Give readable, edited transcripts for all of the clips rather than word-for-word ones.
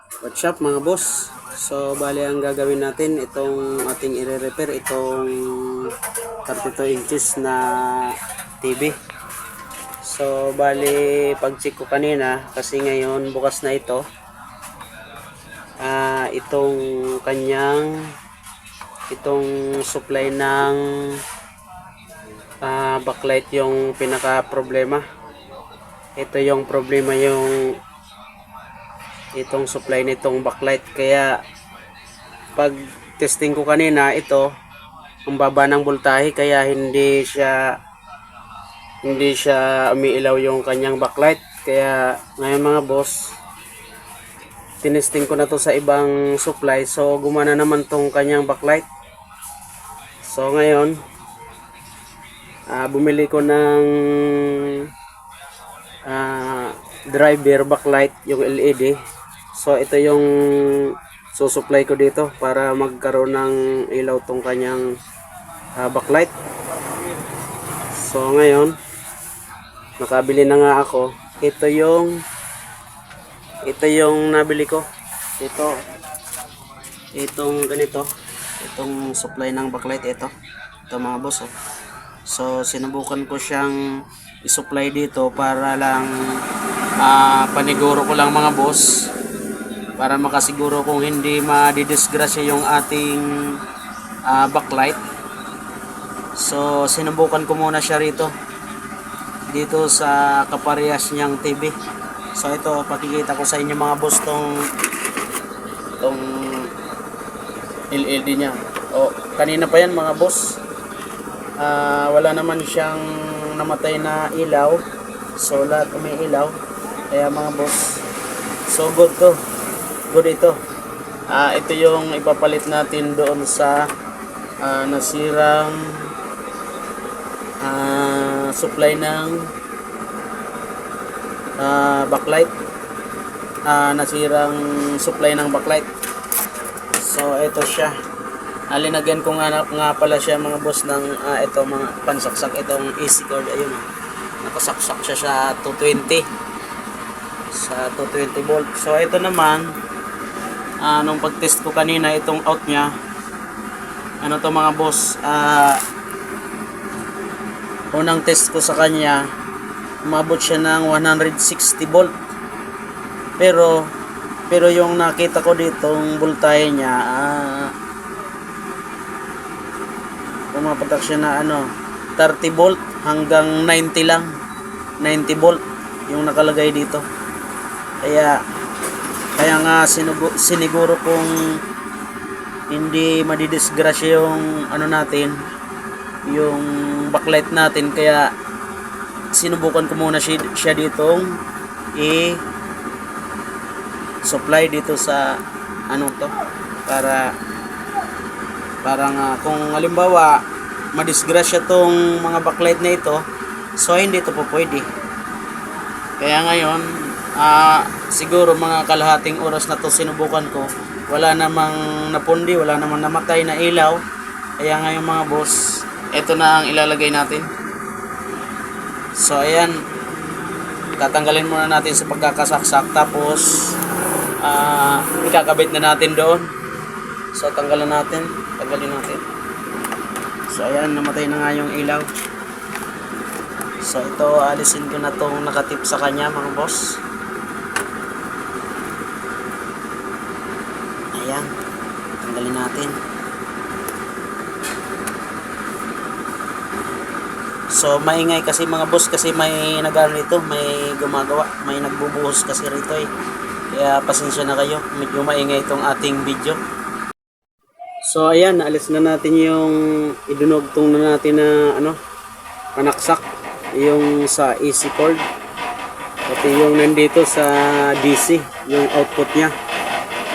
What's up mga boss? So bali ang gagawin natin itong ating i-repair itong 32 inches na TV. So bali pag-check ko kanina kasi ngayon bukas na ito. Itong kanyang itong supply ng backlight yung pinaka problema. Ito yung problema yung itong supply nitong backlight, kaya pag testing ko kanina ito ang baba ng voltahe kaya hindi siya umiilaw yung kanyang backlight. Kaya ngayon mga boss, tinesting ko na to sa ibang supply, so gumana naman tong kanyang backlight. So ngayon bumili ko ng driver backlight, yung LED. So ito yung susupply ko dito para magkaroon ng ilaw tong kanyang backlight. So ngayon nakabili na nga ako. Ito yung nabili ko. Itong ganito, itong supply ng backlight. Ito mga boss, oh. So sinubukan ko siyang i-supply dito para lang paniguro ko lang mga boss, para makasiguro kung hindi madidisgrasya yung ating backlight. So sinubukan ko muna siya dito sa kaparehas niyang TV. So ito, pakikita ko sa inyo mga boss tong LED niya. Kanina pa yan mga boss, wala naman siyang namatay na ilaw. So lahat may ilaw. Kaya mga boss, so good ito. Ito yung ipapalit natin doon sa nasirang supply ng backlight. Nasirang supply ng backlight. So ito siya. Linagyan ko nga pala siya mga boss ng ito mga pansaksak, itong AC cord. Ayun, nakasaksak siya sa 220 volt. So ito naman, nung pag-test ko kanina itong out niya, to mga boss, unang test ko sa kanya, umabot siya ng 160 volt. Pero yung nakita ko ditong voltahe niya, pumapatak siya na 30 volt hanggang 90 lang. 90 volt yung nakalagay dito. Kaya nga siniguro kung hindi madidisgrasya yung natin, yung backlight natin. Kaya sinubukan ko muna siya ditong i-supply dito sa para nga kung halimbawa madisgrasya tong mga backlight na ito, so hindi ito po pwede. Kaya ngayon siguro mga kalahating oras na to sinubukan ko, wala namang napundi, wala namang namatay na ilaw. Kaya ngayon mga boss, ito na ang ilalagay natin. So ayan, tatanggalin muna natin sa pagkakasaksak, tapos ikakabit na natin doon. So tanggalin natin. So ayan, namatay na nga yung ilaw. So ito, alisin ko na tong nakatip sa kanya mga boss. Ayan, tanggalin natin. So maingay kasi mga boss, kasi may nagano nito, may gumagawa, may nagbubuhos kasi rito Kaya pasensya na kayo, medyo maingay itong ating video. So ayan, naalis na natin yung idunugtong na natin na panaksak, yung sa AC cord, pati yung nandito sa DC, yung output nya.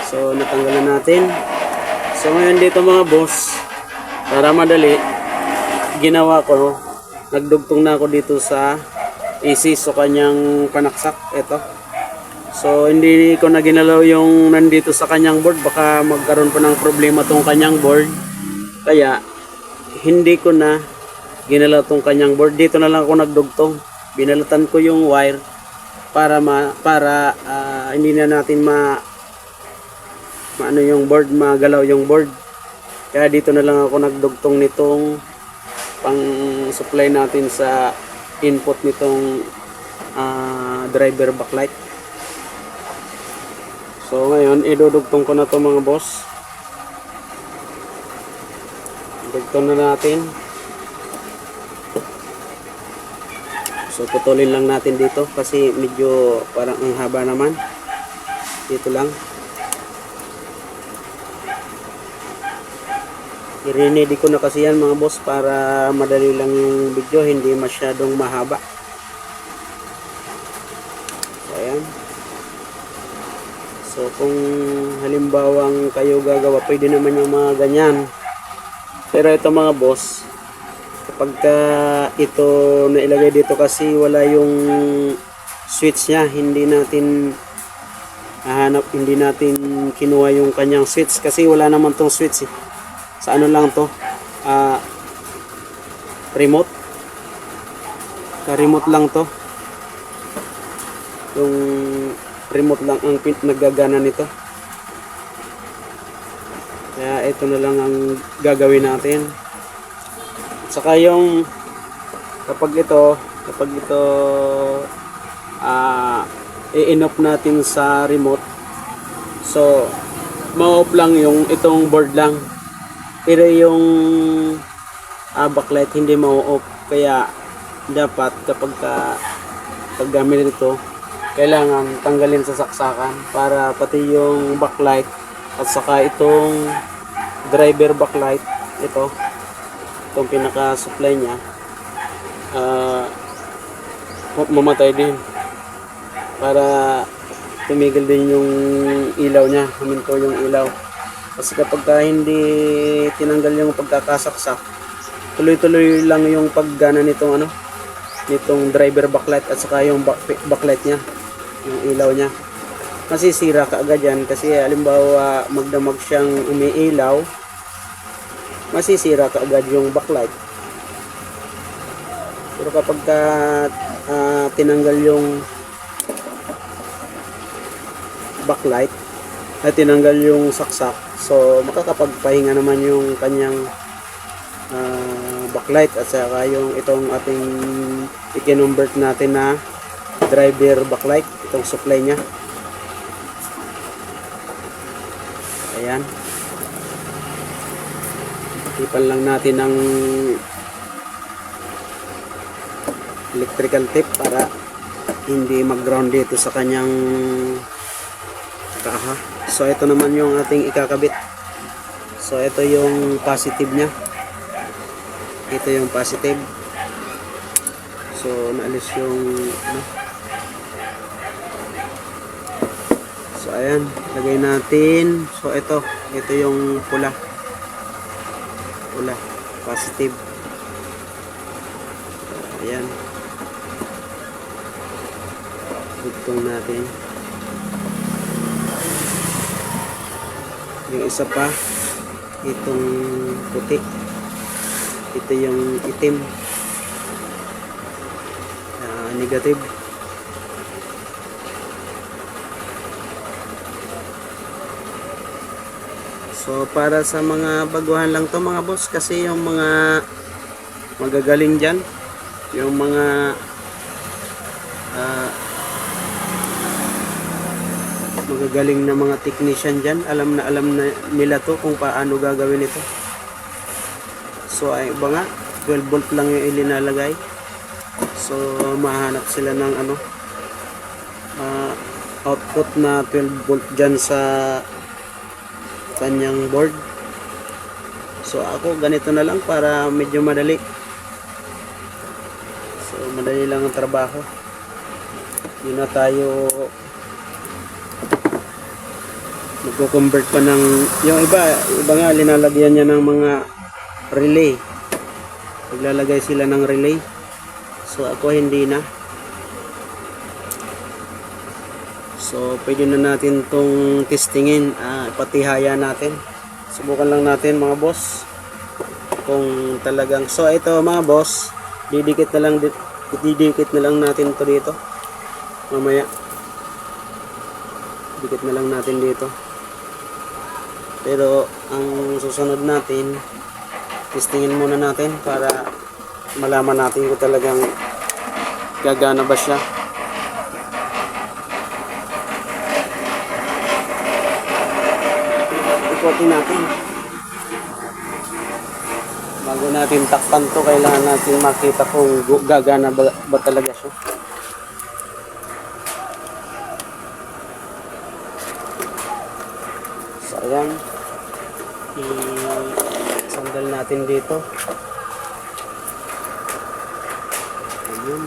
So natanggalan natin. So ngayon dito mga boss, para madali, ginawa ko, nagdugtong na ako dito sa AC, so kanyang panaksak. Ito, so hindi ko na ginalaw yung nandito sa kanyang board, baka magkaroon pa ng problema tong kanyang board. Kaya hindi ko na ginalaw tong kanyang board. Dito na lang ako nagdugtong. Binalatan ko yung wire para hindi na natin maano yung board, magalaw yung board. Kaya dito na lang ako nagdugtong nitong pang supply natin sa input nitong driver backlight. So ngayon idudugtong ko na to mga boss. Dugtong na natin. So putulin lang natin dito kasi medyo parang ang haba naman. Dito lang. I-ready ko na kasi yan mga boss para madali lang yung video, hindi masyadong mahaba. So ayan. So kung halimbawang kayo gagawa, pwede naman yung mga ganyan. Pero ito mga boss, kapag ito nailagay dito kasi wala yung switch nya, hindi natin hahanap, hindi natin kinuha yung kanyang switch kasi wala naman tong switch eh. Sa ano lang to, remote, remote lang to, yung remote lang ang naggagana nito. Kaya ito na lang ang gagawin natin. At saka yung kapag ito i-in-off natin sa remote, so ma-off lang yung itong board lang, pero yung backlight hindi ma-off. Kaya dapat kapag paggamit nito, kailangan tanggalin sa saksakan para pati yung backlight at saka itong driver backlight, itong pinaka supply nya, mamatay din para tumigil din yung ilaw nya, huminto yung ilaw. Kasi kapag hindi tinanggal yung pagkakasaksak, tuloy-tuloy lang yung paggana nitong nitong driver backlight at saka yung backlight nya, yung ilaw nya. Masisira kaagad yan kasi halimbawa magdamag siyang umiilaw, masisira kaagad yung backlight. Pero kapag tinanggal yung backlight at tinanggal yung saksak, so makakapagpahinga naman yung kanyang backlight at saka yung itong ating i-convert natin na driver backlight, itong supply nya. Ayan, ipan lang natin ng electrical tape para hindi mag-ground dito sa kanyang kaha. So ito naman yung ating ikakabit. So ito yung positive nya, ito yung positive. So naalis yung so ayan, lagay natin. So ito yung pula, positive. Ayan, dugtong natin. Yung isa pa, itong puti, ito yung itim, negative. So para sa mga baguhan lang to mga boss, kasi yung mga magagaling dyan, yung mga magagaling na mga technician dyan, alam na nila to kung paano gagawin ito. So ay iba nga, 12 volt lang yung ilinalagay. So mahanap sila ng output na 12 volt dyan sa kanyang board. So ako ganito na lang para medyo madali. So madali lang ang trabaho. Hindi na tayo magko-convert pa ng yung iba nga linalagyan niya ng mga relay. Naglalagay sila ng relay. So ako hindi na. So pwede na natin tong testingin, patihaya natin. Subukan lang natin mga boss kung talagang, so ito mga boss, didikit na lang natin to dito. Mamaya dikit na lang natin dito. Pero ang susunod natin, testingin muna natin para malaman natin kung talagang gagana ba siya. Ikutin natin. Bago natin takpan to, kailangan natin makita kung gagana ba talaga siya. So ayan, isandal natin dito. Ayun,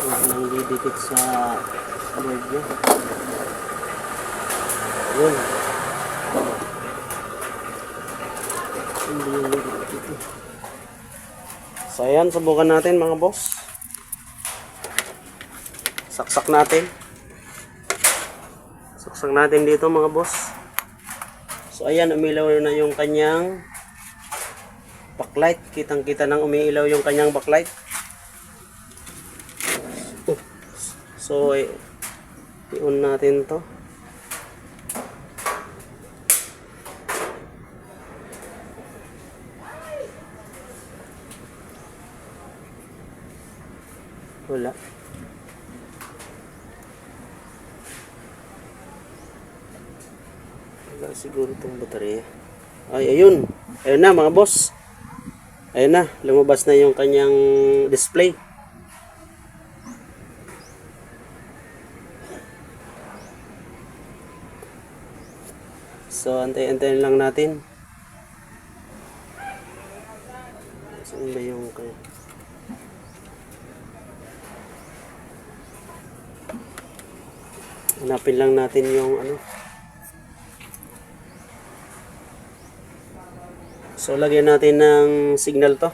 huwag nang didikit sa board niya. Ayun, hindi yung didikit ito. So ayan, subukan natin mga boss. Saksak natin. Saksak natin dito mga boss. So ayan, umilaw na yung kanyang backlight. Kitang kita nang umiilaw yung kanyang backlight. So i-on natin to. Wala. Wala siguro itong baterya. Ay, ayun. Ayun na mga boss. Ayun na. Lumabas na yung kanyang display. So, antay-antayin lang natin. Saan ba yung kaya? Hanapin lang natin yung ano. So, lagyan natin ng signal to.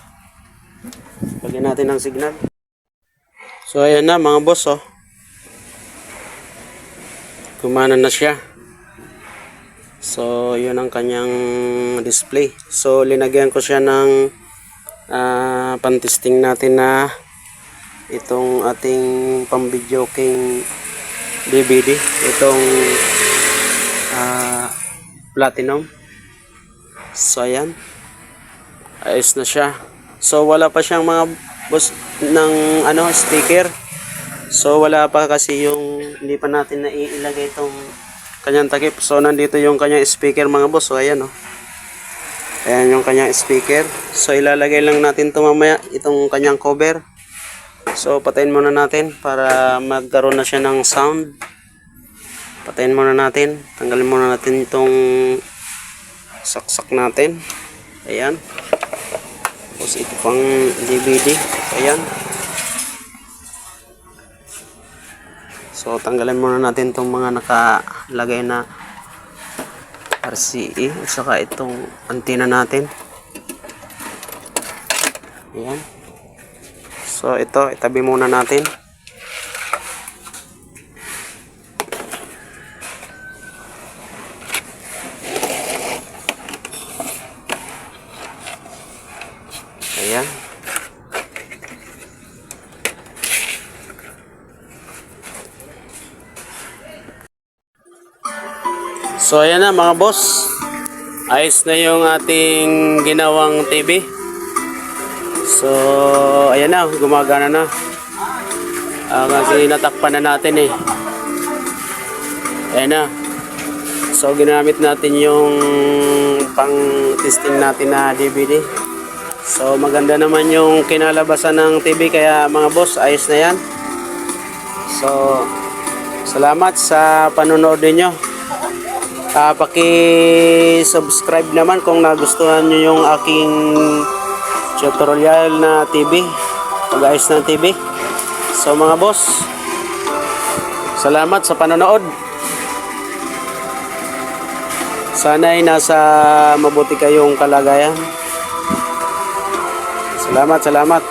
Lagyan natin ng signal. So, ayan na mga boss, oh. Gumana na siya. So, yun ang kanyang display. So, linagyan ko siya ng pan-testing natin na itong ating pang-video king DVD. Itong platinum. So, ayan. Ayos na siya. So, wala pa siyang mga boss ng ano, sticker. So, wala pa kasi yung hindi pa natin naiilagay itong kanyang takip. So, nandito yung kanyang speaker mga boss. So, ayan, oh. Ayan yung kanyang speaker. So, ilalagay lang natin ito mamaya, itong kanyang cover. So, patayin muna natin para magkaroon na siya ng sound. Patayin muna natin. Tanggalin muna natin itong saksak natin. Ayan. Tapos ito pang DVD. Ayan. So, tanggalin muna natin itong mga nakalagay na RCA at saka itong antenna natin. Ayan. So, ito, itabi muna natin. Ayan. So ayan na mga boss. Ayos na yung ating ginawang TV. So ayan na, gumagana na. Kasi natakpan na natin eh. Ayan na. So ginamit natin yung pang testing natin na DVD. So maganda naman yung kinalabasan ng TV, kaya mga boss, ayos na yan. So salamat sa panonood niyo. Paki-subscribe naman kung nagustuhan nyo yung aking tutorial na TV, pag-ayos ng TV. So mga boss, salamat sa panonood. Sana'y nasa mabuti kayong kalagayan. Salamat.